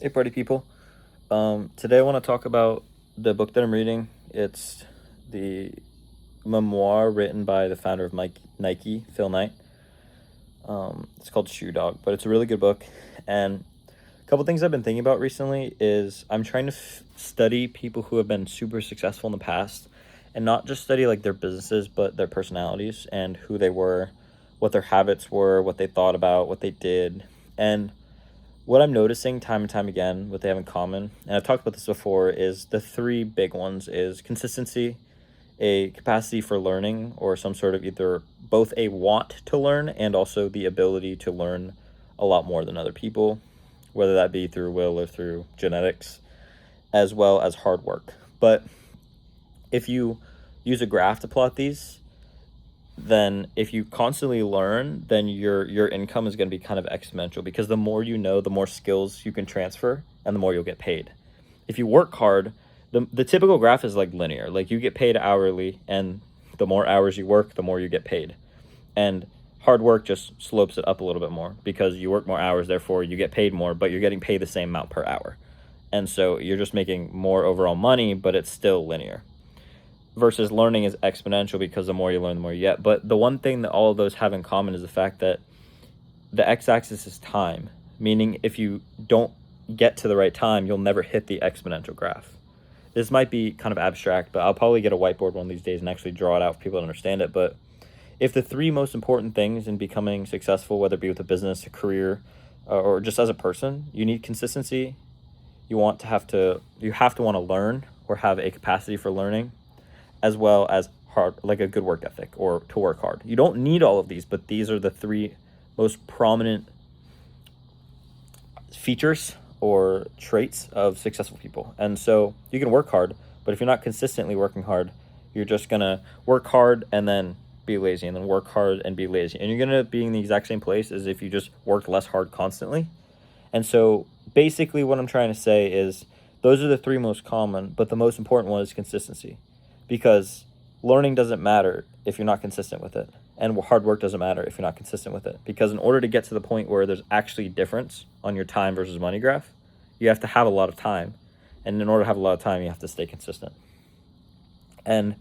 Hey, party people. Today I want to talk about the book that I'm reading. It's the memoir written by the founder of Nike, Phil Knight. It's called Shoe Dog, but it's a really good book. And a couple things I've been thinking about recently is I'm trying to study people who have been super successful in the past and not just study like their businesses, but their personalities and who they were, what their habits were, what they thought about, what they did. And what I'm noticing time and time again, what they have in common, and I've talked about this before, is the three big ones is consistency, a capacity for learning, or some sort of either both a want to learn and also the ability to learn a lot more than other people, whether that be through will or through genetics, as well as hard work. But if you use a graph to plot these, then if you constantly learn, then your income is going to be kind of exponential because the more you know, the more skills you can transfer and the more you'll get paid. If you work hard, the typical graph is like linear. Like you get paid hourly, and the more hours you work, the more you get paid. And hard work just slopes it up a little bit more because you work more hours, therefore you get paid more, but you're getting paid the same amount per hour. And so you're just making more overall money, but it's still linear versus learning is exponential because the more you learn, the more you get. But the one thing that all of those have in common is the fact that the x-axis is time, meaning if you don't get to the right time, you'll never hit the exponential graph. This might be kind of abstract, but I'll probably get a whiteboard one of these days and actually draw it out for people to understand it. But if the three most important things in becoming successful, whether it be with a business, a career, or just as a person, you need consistency. You have to want to learn or have a capacity for learning, as well as hard, like a good work ethic or to work hard. You don't need all of these, but these are the three most prominent features or traits of successful people. And so you can work hard, but if you're not consistently working hard, you're just gonna work hard and then be lazy, and then work hard and be lazy, and you're gonna be in the exact same place as if you just worked less hard constantly. And so basically what I'm trying to say is those are the three most common, but the most important one is consistency, because learning doesn't matter if you're not consistent with it, and hard work doesn't matter if you're not consistent with it, because in order to get to the point where there's actually a difference on your time versus money graph, you have to have a lot of time, and in order to have a lot of time, you have to stay consistent. And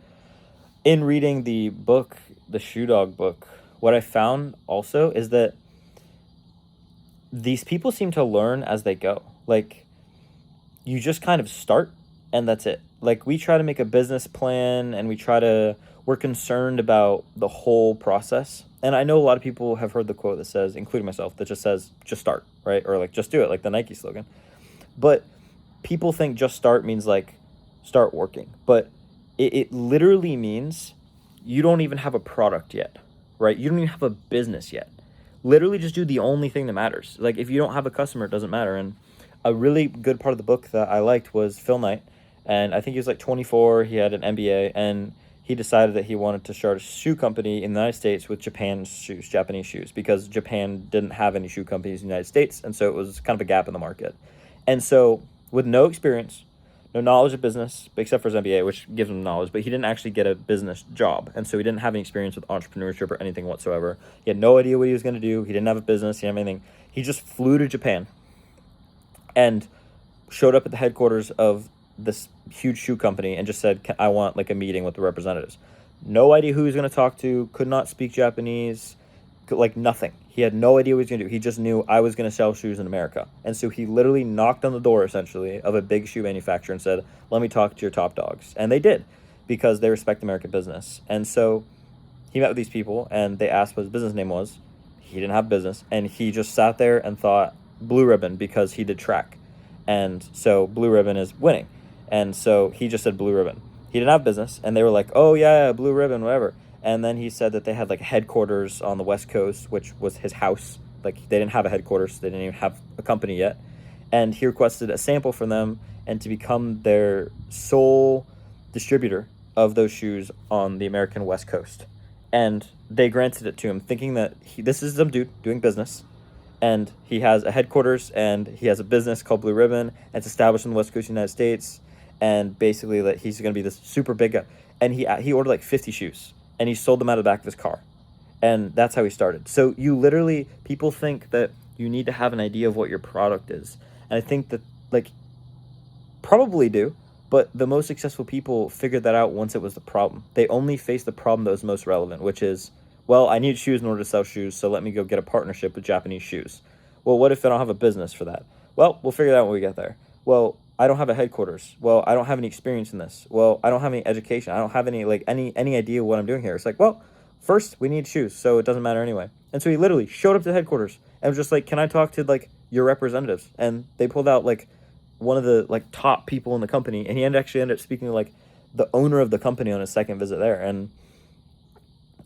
in reading the book, the Shoe Dog book, what I found also is that these people seem to learn as they go. Like, you just kind of start and that's it. Like, we try to make a business plan and we're concerned about the whole process. And I know a lot of people have heard the quote that says, including myself, that just says, just start, right? Or like, just do it, like the Nike slogan. But people think just start means like start working. But it literally means you don't even have a product yet, right? You don't even have a business yet. Literally just do the only thing that matters. Like, if you don't have a customer, it doesn't matter. And a really good part of the book that I liked was Phil Knight. And I think he was like 24. He had an MBA, and he decided that he wanted to start a shoe company in the United States with Japanese shoes, because Japan didn't have any shoe companies in the United States. And so it was kind of a gap in the market. And so with no experience, no knowledge of business, except for his MBA, which gives him knowledge, but he didn't actually get a business job. And so he didn't have any experience with entrepreneurship or anything whatsoever. He had no idea what he was going to do. He didn't have a business. He didn't have anything. He just flew to Japan and showed up at the headquarters of this huge shoe company and just said, I want like a meeting with the representatives. No idea who he was going to talk to, could not speak Japanese, like nothing. He had no idea what he was going to do. He just knew I was going to sell shoes in America. And so he literally knocked on the door, essentially, of a big shoe manufacturer and said, let me talk to your top dogs. And they did, because they respect American business. And so he met with these people, and they asked what his business name was. He didn't have business. And he just sat there and thought Blue Ribbon, because he did track. And so Blue Ribbon is winning. And so he just said Blue Ribbon. He didn't have business. And they were like, oh, yeah, Blue Ribbon, whatever. And then he said that they had like a headquarters on the West Coast, which was his house. Like, they didn't have a headquarters. They didn't even have a company yet. And he requested a sample from them and to become their sole distributor of those shoes on the American West Coast. And they granted it to him, thinking that this is some dude doing business. And he has a headquarters and he has a business called Blue Ribbon. And it's established in the West Coast of the United States. And basically that he's going to be this super big guy. And he ordered like 50 shoes. And he sold them out of the back of his car. And that's how he started. So you literally, people think that you need to have an idea of what your product is. And I think that, like, probably do, but the most successful people figured that out once it was the problem. They only faced the problem that was most relevant, which is, well, I need shoes in order to sell shoes, so let me go get a partnership with Japanese shoes. Well, what if I don't have a business for that? Well, we'll figure that out when we get there. Well, I don't have a headquarters. Well, I don't have any experience in this. Well, I don't have any education. I don't have any any idea what I'm doing here. It's like, well, first we need shoes, so it doesn't matter anyway. And so he literally showed up to the headquarters and was just like, "Can I talk to like your representatives?" And they pulled out like one of the like top actually ended up speaking to like the owner of the company on his second visit there. And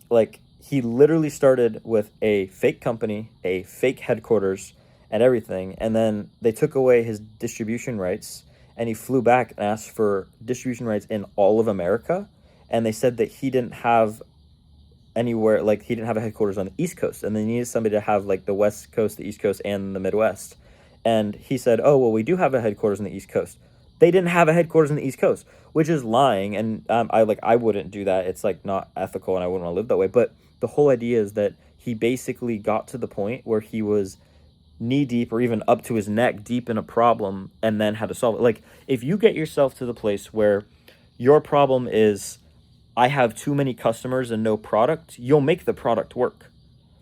like he literally started with a fake company, a fake headquarters and everything, and then they took away his distribution rights, and he flew back and asked for distribution rights in all of America. And they said that he didn't have anywhere, like he didn't have a headquarters on the East Coast, and they needed somebody to have like the West Coast, the East Coast, and the Midwest. And he said, "Oh, well, we do have a headquarters on the East Coast." They didn't have a headquarters on the East Coast, which is lying. And I wouldn't do that. It's like not ethical, and I wouldn't want to live that way. But the whole idea is that he basically got to the point where he was knee deep or even up to his neck deep in a problem and then had to solve it. Like if you get yourself to the place where your problem is, I have too many customers and no product, you'll make the product work.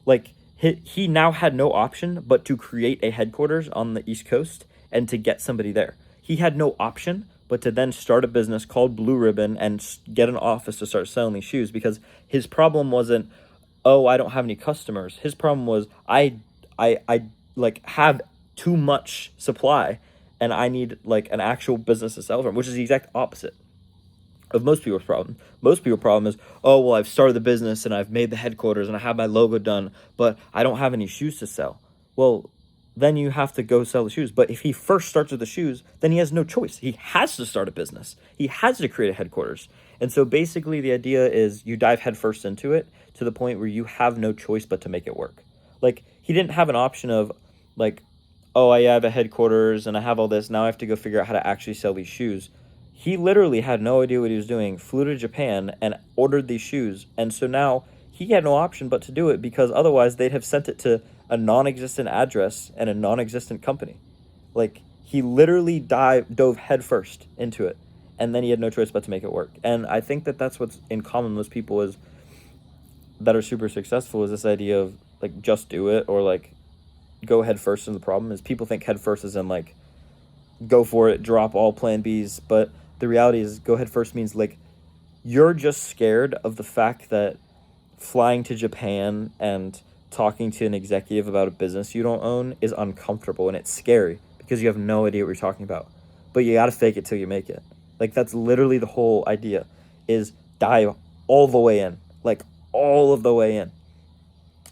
Like he now had no option but to create a headquarters on the East Coast and to get somebody there. He had no option but to then start a business called Blue Ribbon and get an office to start selling these shoes, because his problem wasn't, oh, I don't have any customers. His problem was, I like have too much supply and I need like an actual business to sell from, which is the exact opposite of most people's problem. Most people's problem is, oh, well, I've started the business and I've made the headquarters and I have my logo done, but I don't have any shoes to sell. Well, then you have to go sell the shoes. But if he first starts with the shoes, then he has no choice. He has to start a business. He has to create a headquarters. And so basically the idea is you dive headfirst into it to the point where you have no choice but to make it work. Like he didn't have an option of like, oh, I have a headquarters and I have all this. Now I have to go figure out how to actually sell these shoes. He literally had no idea what he was doing, flew to Japan and ordered these shoes. And so now he had no option but to do it, because otherwise they'd have sent it to a non-existent address and a non-existent company. Like he literally dove headfirst into it, and then he had no choice but to make it work. And I think that that's what's in common with people is that are super successful, is this idea of like just do it, or like go head first into the problem. Is people think head first is in like go for it, drop all plan Bs, but the reality is go head first means like you're just scared of the fact that flying to Japan and talking to an executive about a business you don't own is uncomfortable and it's scary because you have no idea what you're talking about. But you got to fake it till you make it. Like that's literally the whole idea, is dive all the way in, like all of the way in.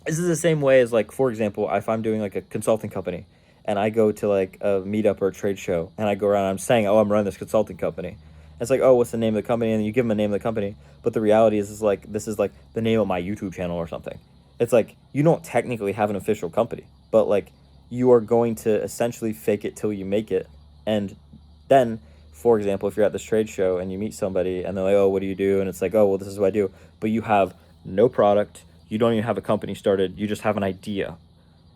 This is the same way as like, for example, if I'm doing like a consulting company and I go to like a meetup or a trade show and I go around and I'm saying, oh, I'm running this consulting company. And it's like, oh, what's the name of the company? And you give them the name of the company. But the reality is like, this is like the name of my YouTube channel or something. It's like, you don't technically have an official company, but like you are going to essentially fake it till you make it. And then, for example, if you're at this trade show and you meet somebody and they're like, oh, what do you do? And it's like, oh, well, this is what I do. But you have no product. You don't even have a company started. You just have an idea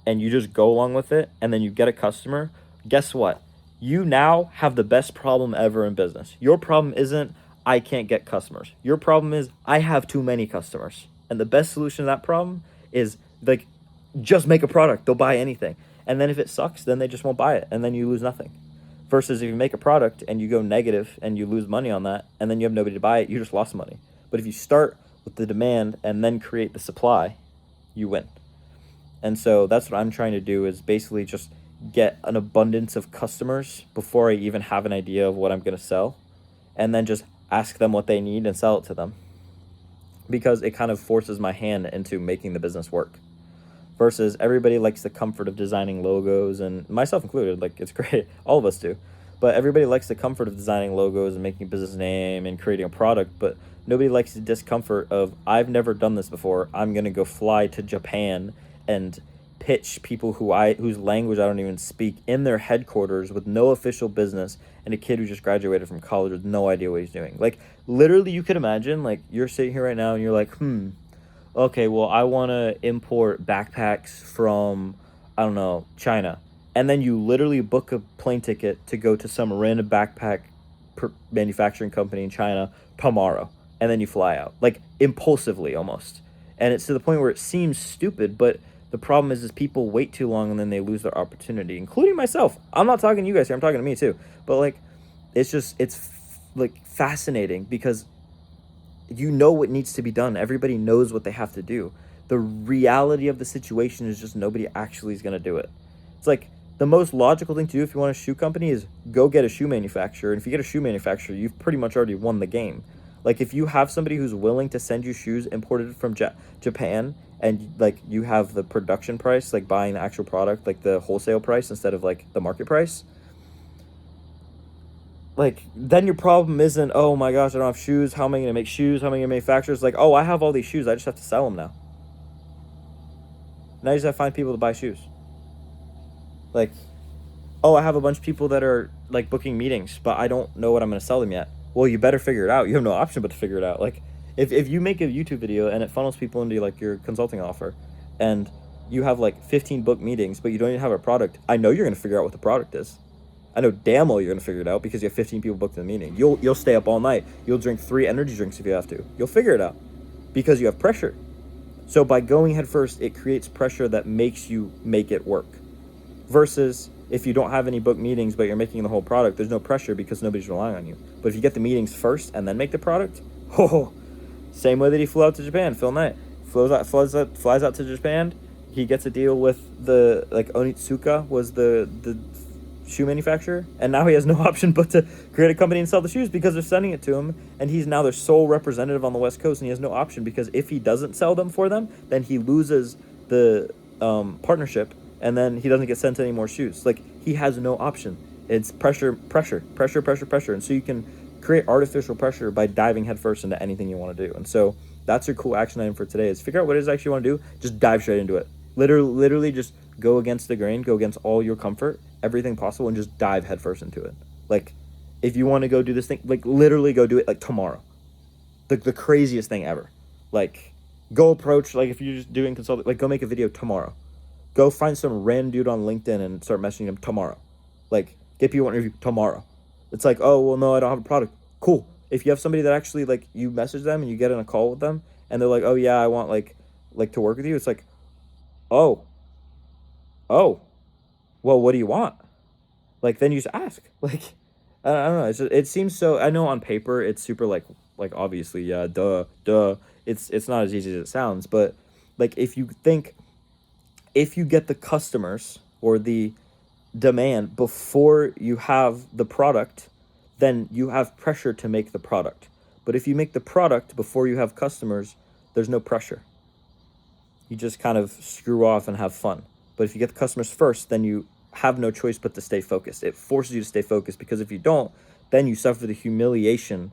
and you just go along with it. And then you get a customer. Guess what? You now have the best problem ever in business. Your problem isn't, I can't get customers. Your problem is, I have too many customers. And the best solution to that problem is like, just make a product. They'll buy anything. And then if it sucks, then they just won't buy it. And then you lose nothing. Versus if you make a product and you go negative and you lose money on that, and then you have nobody to buy it, you just lost money. But if you start with the demand and then create the supply, you win. And so that's what I'm trying to do, is basically just get an abundance of customers before I even have an idea of what I'm going to sell, and then just ask them what they need and sell it to them. Because it kind of forces my hand into making the business work. Versus everybody likes the comfort of designing logos, and myself included, like it's great, all of us do. But everybody likes the comfort of designing logos and making a business name and creating a product, but nobody likes the discomfort of, I've never done this before, I'm going to go fly to Japan and pitch people whose language I don't even speak in their headquarters with no official business, and a kid who just graduated from college with no idea what he's doing. Like literally you could imagine, like you're sitting here right now and you're like, okay, well, I want to import backpacks from, I don't know, China. and then you literally book a plane ticket to go to some random backpack manufacturing company in China tomorrow, and then you fly out, like impulsively almost. And it's to the point where it seems stupid, but the problem is people wait too long and then they lose their opportunity, including myself. I'm not talking to you guys here, I'm talking to me too. But like, it's like fascinating because you know what needs to be done. Everybody knows what they have to do. The reality of the situation is just nobody actually is going to do it. It's like the most logical thing to do if you want a shoe company is go get a shoe manufacturer. And if you get a shoe manufacturer, you've pretty much already won the game. Like if you have somebody who's willing to send you shoes imported from Japan, and like you have the production price, like buying the actual product, like the wholesale price instead of like the market price, like then your problem isn't, oh my gosh, I don't have shoes, how am I going to make shoes, how am I going to manufacture? It's like, oh, I have all these shoes, I just have to sell them now. Now you just have to find people to buy shoes. Like, oh, I have a bunch of people that are like booking meetings, but I don't know what I'm going to sell them yet. Well, you better figure it out. You have no option but to figure it out. Like if you make a YouTube video and it funnels people into like your consulting offer, and you have like 15 booked meetings, but you don't even have a product, I know you're going to figure out what the product is. I know damn well you're going to figure it out because you have 15 people booked in the meeting. You'll stay up all night. You'll drink 3 energy drinks if you have to. You'll figure it out because you have pressure. So by going head first, it creates pressure that makes you make it work. Versus if you don't have any booked meetings, but you're making the whole product, there's no pressure because nobody's relying on you. But if you get the meetings first and then make the product, oh, same way that he flew out to Japan, Phil Knight flies out to Japan. He gets a deal with the, like, Onitsuka was the shoe manufacturer, and now he has no option but to create a company and sell the shoes because they're sending it to him, and he's now their sole representative on the West Coast, and he has no option because if he doesn't sell them for them, then he loses the partnership, and then he doesn't get sent any more shoes. Like, he has no option. It's pressure, and so you can create artificial pressure by diving headfirst into anything you want to do. And so that's your cool action item for today, is figure out what it is actually you want to do, just dive straight into it. Literally just go against the grain, go against all your comfort, everything possible, and just dive headfirst into it. Like, if you want to go do this thing, like, literally go do it, like, tomorrow. The craziest thing ever. Like, go approach, like, if you're just doing consulting, like, go make a video tomorrow. Go find some random dude on LinkedIn and start messaging him tomorrow. Like, get people an interview tomorrow. It's like, oh, well, no, I don't have a product. Cool. If you have somebody that actually, like, you message them and you get in a call with them, and they're like, oh, yeah, I want, like to work with you. It's like, oh, well, what do you want? Like, then you just ask. Like, I don't know. It seems so, I know on paper it's super, like obviously, yeah, duh. It's not as easy as it sounds, but, like, if you get the customers or the demand before you have the product, then you have pressure to make the product. But if you make the product before you have customers, there's no pressure. You just kind of screw off and have fun. But if you get the customers first, then you have no choice but to stay focused. It forces you to stay focused, because if you don't, then you suffer the humiliation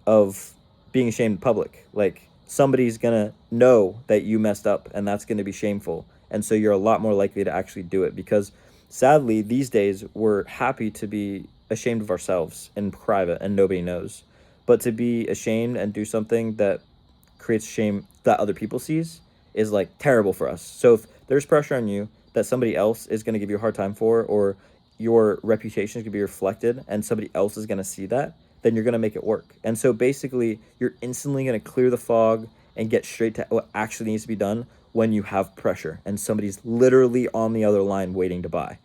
of being ashamed in public. Like, somebody's gonna know that you messed up, and that's gonna be shameful. And so you're a lot more likely to actually do it, because sadly, these days, we're happy to be ashamed of ourselves in private and nobody knows. But to be ashamed and do something that creates shame that other people sees is, like, terrible for us. So if there's pressure on you that somebody else is going to give you a hard time for, or your reputation is going to be reflected and somebody else is going to see that, then you're going to make it work. And so basically, you're instantly going to clear the fog and get straight to what actually needs to be done when you have pressure and somebody's literally on the other line waiting to buy.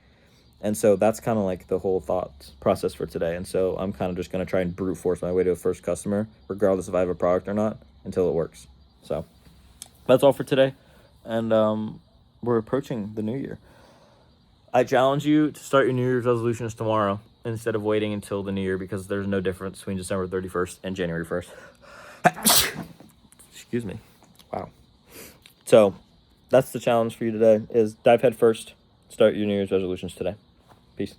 And so that's kind of like the whole thought process for today. And so I'm kind of just going to try and brute force my way to a first customer, regardless if I have a product or not, until it works. So that's all for today. And we're approaching the new year. I challenge you to start your New Year's resolutions tomorrow instead of waiting until the new year, because there's no difference between December 31st and January 1st. Excuse me. Wow. So that's the challenge for you today, is dive head first. Start your New Year's resolutions today. Peace.